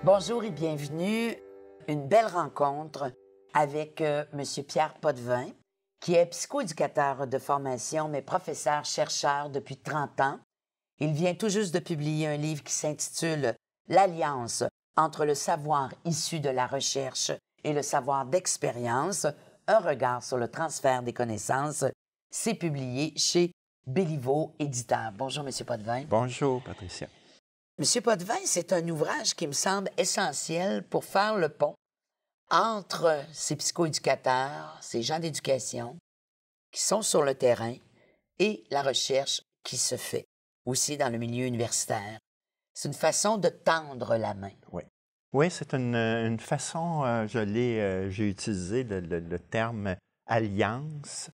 Bonjour et bienvenue. Une belle rencontre avec M. Pierre Potvin, qui est psychoéducateur de formation, mais professeur-chercheur depuis 30 ans. Il vient tout juste de publier un livre qui s'intitule « L'alliance entre le savoir issu de la recherche et le savoir d'expérience, un regard sur le transfert des connaissances ». C'est publié chez Béliveau Éditeur. Bonjour, M. Potvin. Bonjour, Patricia. M. Potvin, c'est un ouvrage qui me semble essentiel pour faire le pont entre ces psychoéducateurs, ces gens d'éducation qui sont sur le terrain et la recherche qui se fait aussi dans le milieu universitaire. C'est une façon de tendre la main. Oui, oui, c'est une façon, j'ai utilisé le terme « alliance ».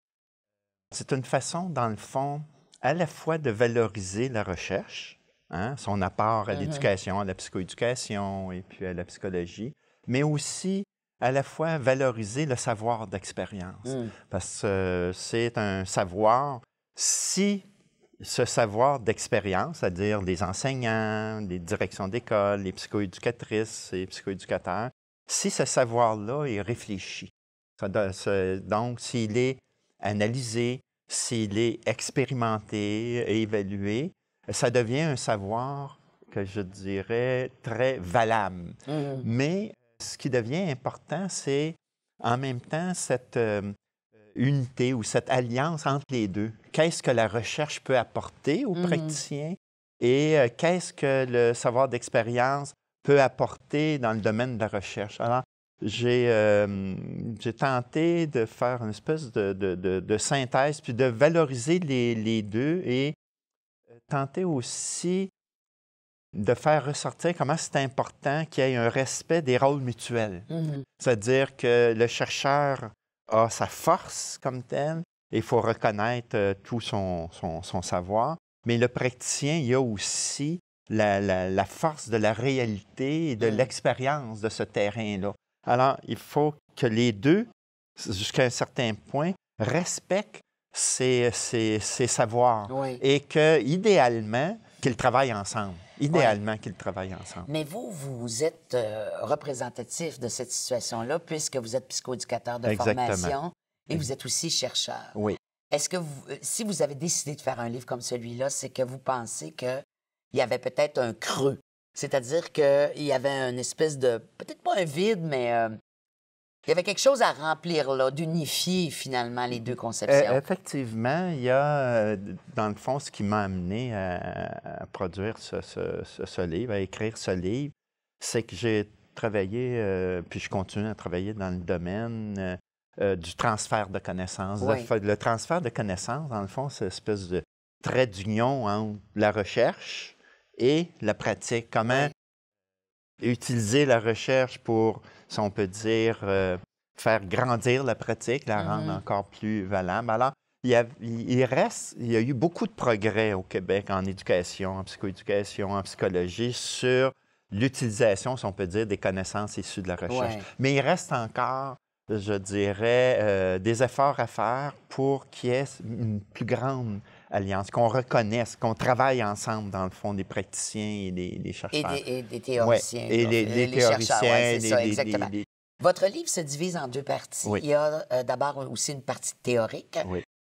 C'est une façon, dans le fond, à la fois de valoriser la recherche, hein, son apport à l'éducation, à la psychoéducation et puis à la psychologie, mais aussi à la fois valoriser le savoir d'expérience. Parce que c'est un savoir, si ce savoir d'expérience, c'est-à-dire les enseignants, les directions d'école, les psychoéducatrices et psychoéducateurs, si ce savoir-là est réfléchi, donc s'il est analysé, s'il est expérimenté et évalué, ça devient un savoir que je dirais très valable. Mais ce qui devient important, c'est en même temps cette unité ou cette alliance entre les deux. Qu'est-ce que la recherche peut apporter aux praticiens et qu'est-ce que le savoir d'expérience peut apporter dans le domaine de la recherche. Alors, j'ai tenté de faire une espèce de synthèse, puis de valoriser les deux et tenter aussi de faire ressortir comment c'est important qu'il y ait un respect des rôles mutuels. C'est-à-dire que le chercheur a sa force comme telle, et il faut reconnaître tout son savoir, mais le praticien, il a aussi la force de la réalité et de l'expérience de ce terrain-là. Alors, il faut que les deux, jusqu'à un certain point, respectent ces savoirs et qu'idéalement, qu'ils travaillent ensemble. Idéalement, qu'ils travaillent ensemble. Mais vous êtes représentatif de cette situation-là puisque vous êtes psychoéducateur de formation et vous êtes aussi chercheur. Oui. Est-ce que si vous avez décidé de faire un livre comme celui-là, c'est que vous pensez qu'il y avait peut-être un creux? C'est-à-dire qu'il y avait une espèce de, peut-être pas un vide, mais il y avait quelque chose à remplir, là, d'unifier finalement les deux conceptions. Effectivement, il y a, dans le fond, ce qui m'a amené à produire ce livre, à écrire ce livre, c'est que j'ai travaillé, puis je continue à travailler dans le domaine du transfert de connaissances. Le transfert de connaissances, dans le fond, c'est une espèce de trait d'union entre la recherche et la pratique. Comment utiliser la recherche pour, si on peut dire, faire grandir la pratique, la rendre encore plus valable. Alors, il y a eu beaucoup de progrès au Québec en éducation, en psychoéducation, en psychologie sur l'utilisation, si on peut dire, des connaissances issues de la recherche. Mais il reste encore, je dirais, des efforts à faire pour qu'il y ait une plus grande alliance, qu'on reconnaisse, qu'on travaille ensemble, dans le fond, des praticiens et des chercheurs. Et des théoriciens. Et les théoriciens. C'est ça, exactement. Votre livre se divise en deux parties. Il y a d'abord aussi une partie théorique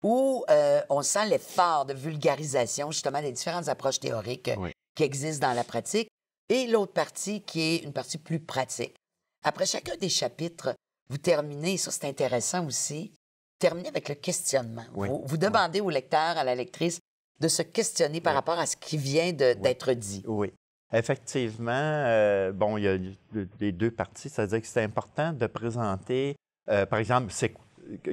où on sent l'effort de vulgarisation, justement, des différentes approches théoriques qui existent dans la pratique, et l'autre partie qui est une partie plus pratique. Après chacun des chapitres, vous terminez, et ça c'est intéressant aussi, terminez avec le questionnement. Vous demandez au lecteur, à la lectrice, de se questionner par rapport à ce qui vient d'être dit. Oui. Effectivement, bon, il y a les deux parties, c'est-à-dire que c'est important de présenter, par exemple,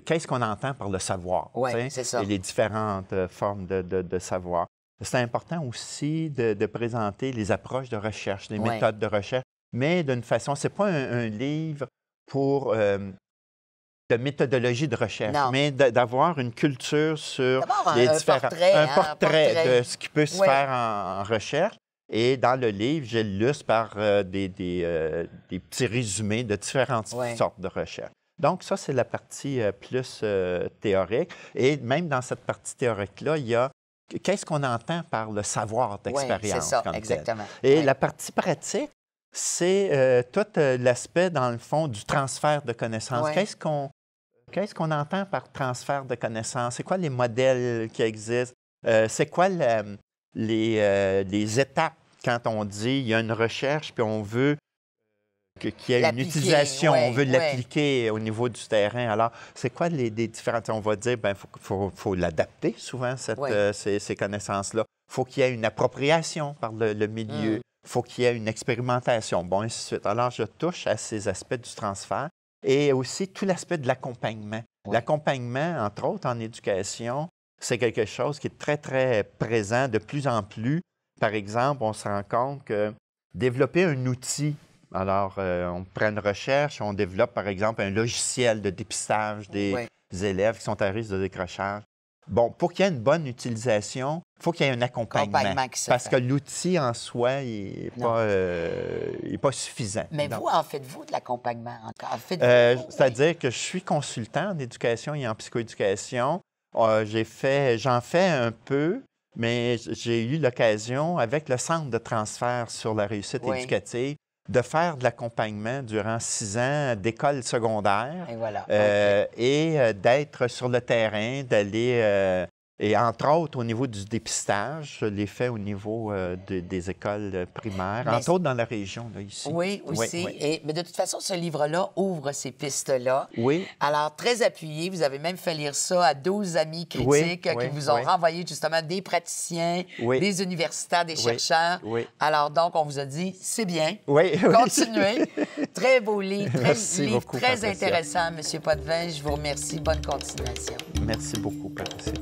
qu'est-ce qu'on entend par le savoir? C'est ça. Et les différentes formes de savoir. C'est important aussi de présenter les approches de recherche, les méthodes de recherche, mais d'une façon, c'est pas un livre pour de méthodologie de recherche, mais d'avoir une culture sur les différents... Un portrait de ce qui peut se faire en recherche. Et dans le livre, j'illustre par des petits résumés de différentes sortes de recherches. Donc, ça, c'est la partie plus théorique. Et même dans cette partie théorique-là, il y a qu'est-ce qu'on entend par le savoir d'expérience. C'est ça, exactement. Et la partie pratique, c'est tout l'aspect, dans le fond, du transfert de connaissances. Ouais. Qu'est-ce qu'on entend par transfert de connaissances? C'est quoi les modèles qui existent? C'est quoi les étapes quand on dit il y a une recherche puis on veut qu'il y ait une utilisation, on veut l'appliquer au niveau du terrain. Alors, c'est quoi les différentes... On va dire, bien, faut l'adapter souvent, ces connaissances-là. Il faut qu'il y ait une appropriation par le milieu. Il faut qu'il y ait une expérimentation, bon, ainsi de suite. Alors, je touche à ces aspects du transfert et aussi tout l'aspect de l'accompagnement. L'accompagnement, entre autres, en éducation, c'est quelque chose qui est très, très présent de plus en plus. Par exemple, on se rend compte que développer un outil, alors on prend une recherche, on développe, par exemple, un logiciel de dépistage des élèves qui sont à risque de décrochage. Bon, pour qu'il y ait une bonne utilisation, il faut qu'il y ait un accompagnement parce que l'outil en soi, il n'est pas suffisant. Mais vous, en faites-vous de l'accompagnement? C'est-à-dire que je suis consultant en éducation et en psychoéducation. J'en fais un peu, mais j'ai eu l'occasion, avec le Centre de transfert sur la réussite éducative, de faire de l'accompagnement durant 6 ans d'école secondaire et d'être sur le terrain, d'aller, et entre autres au niveau du dépistage, je l'ai fait au niveau des écoles primaires, entre autres dans la région, là, ici. Oui, aussi. Oui. Mais de toute façon, ce livre-là ouvre ces pistes-là. Oui. Alors, très appuyé, vous avez même fait lire ça à 12 amis critiques qui vous ont renvoyé justement des praticiens, des universitaires, des chercheurs. Oui. Alors, donc, on vous a dit, c'est bien. Oui. Continuez. Très beau livre, beaucoup, très intéressant, M. Potvin. Je vous remercie. Bonne continuation. Merci beaucoup, Patricia.